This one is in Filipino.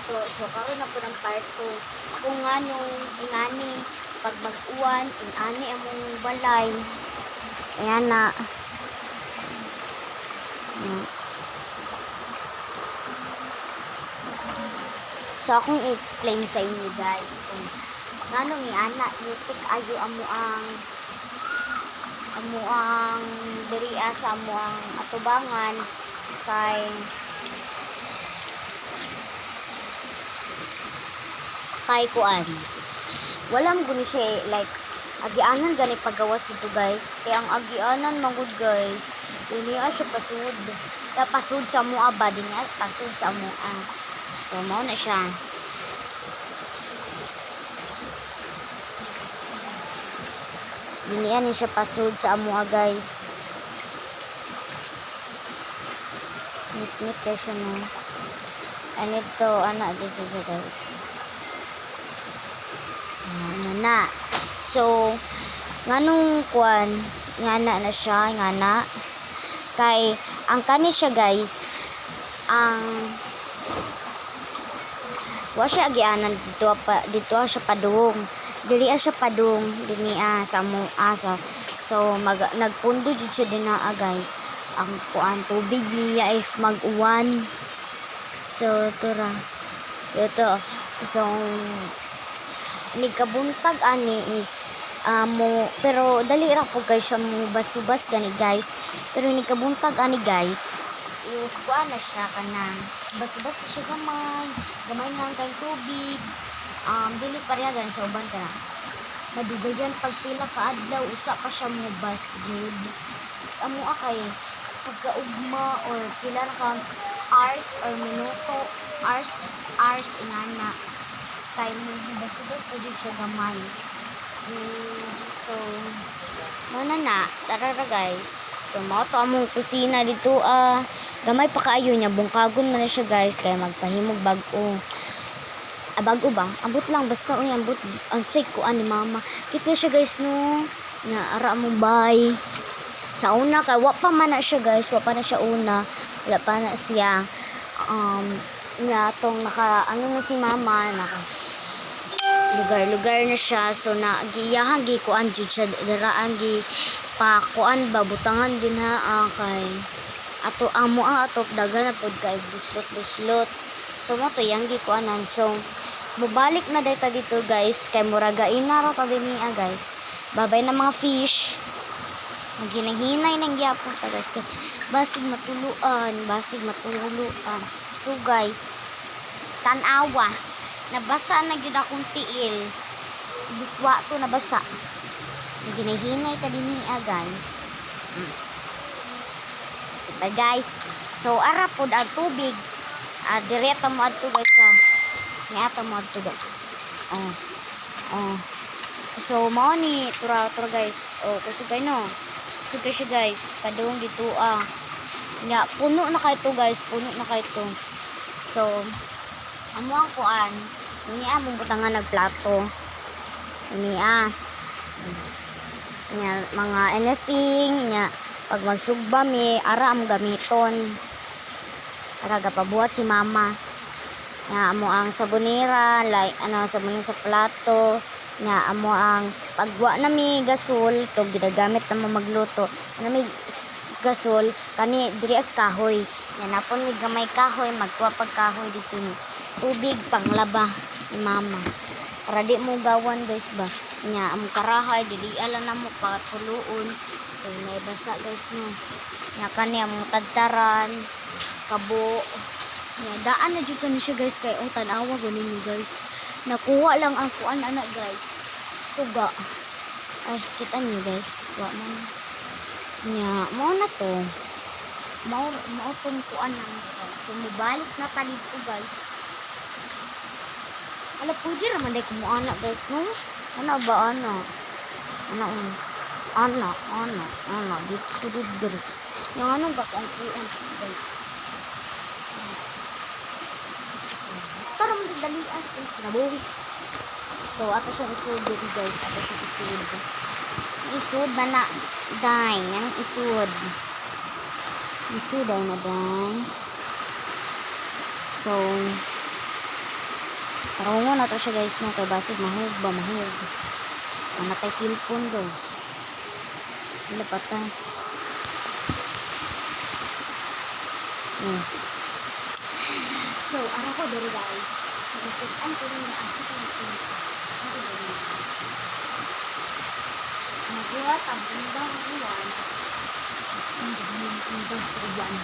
to. So karon na po ng part 2. Ako nga nung ingani pag mag-uwan, ingani among balay. Ayan na. So akong i-explain sa inyo guys kung nganong iana yutik ayo amuang diriya sa amuang atubangan kay kuan. Wala mo guni siya like agianan gani pagawas dito guys. Kaya ang agianan magud guys. Dili siya pasud. Kaya pasud sa mua ba din niya pasud sa mua. So mao na siya. Dinian siya pasud sa mua guys. Nit kaya siya no. And ito anak dito siya guys. Na. So, nganong kuan, ngana na siya, ngana. Kay, ang kani siya guys, ang wa siya agianan dito siya padung. Dili siya padung, diniya sa mo asa. So, nagpundo jud siya dinaa guys. Ang kuan tubig niya if mag-uwan. So, tura. Ito. So, nikabuntag ani is pero dali ra po guys siya mo basubas gani guys, pero nikabuntag ani guys is kuan na siya kanang basubas siya gamay nga kay tubig, dili pareha gan sa uban kana madugayan pag pila ka adlaw usa pa siya mo bas good amo kay pagkaugma or pila na ka hours or minuto hours inana kay mo bas-bas pa dito siya gamay. So, muna na. Tara guys. Tumoto among kusina dito. Gamay pa kaayo niya. Bungkagon na siya guys. Kaya magpahimog bago. Bago ba? Ambot lang. Basta ambot. Ang sake ko ni mama. Kita siya guys no. Na ara mo bay. Sa una kay wa pa man na siya guys. Wa pa na siya una. Wala pa na siya. Nga tong ano na si mama lugar na siya, so giyahan gi kuan jud siya daraan gi pa kuan ba butangan din ha kay ato amo ato daga na pod kay buslot so mo to yang gi kuanan. So mubalik na data dito guys kay muraga ina ra ta dinhi guys, babay na mga fish maginahinay nang gyapon ta guys kay basig matuluan. So guys, tan-awa nabasa na gyud akong tiil, biswa to nabasa, ginahinay ka din guys. Diba guys, so ara pod ang tubig direto mo adto guys niata mo adto guys. So mao ni tura guys. Kusugay no, kusugay siya guys padung dito nya puno na kay to guys, so amo ang kuan niya among butangan nagplato niya mga anything niya pag magsugba mi ara among gamiton para gapabuhat si mama niya amo ang sabonera like sabonera sa plato niya amo ang pagwa na mi gasol to ginagamit na magluto mi gasol kani diri as kahoy yan napon mi gamay kahoy magkuha pag kahoy dito ni tubig panglaba ni mama para di mo gawan guys ba nya am karahay dili ala na mo patuluon so may basa guys no nya kani am tadtaran kabo nya daan na jud kani siya guys kay tan-awa gani ni guys nakuha lang ang kuan ana guys suga ay kita niyo guys wa man nya mo na to mao tong kuan nang guys so mubalik na talid ko guys. Ala pwede raman day kumuana guys no. Ana ba ana dito guys. Yang ano ba ang kuan guys. Basta raman dali nabuhi. So ato siya isud guys, isud na day yang isud daw na day. So Tarungon na to siya guys no, kay basig mahug ba mahug. Manatay cellphone daw. Wala patay. So, ara ko diri guys. So, ipitan ko rin na ako sa nakita. Ako diri. Nagulat ang bundang uwan. Ang dami ng bundang sa uwan.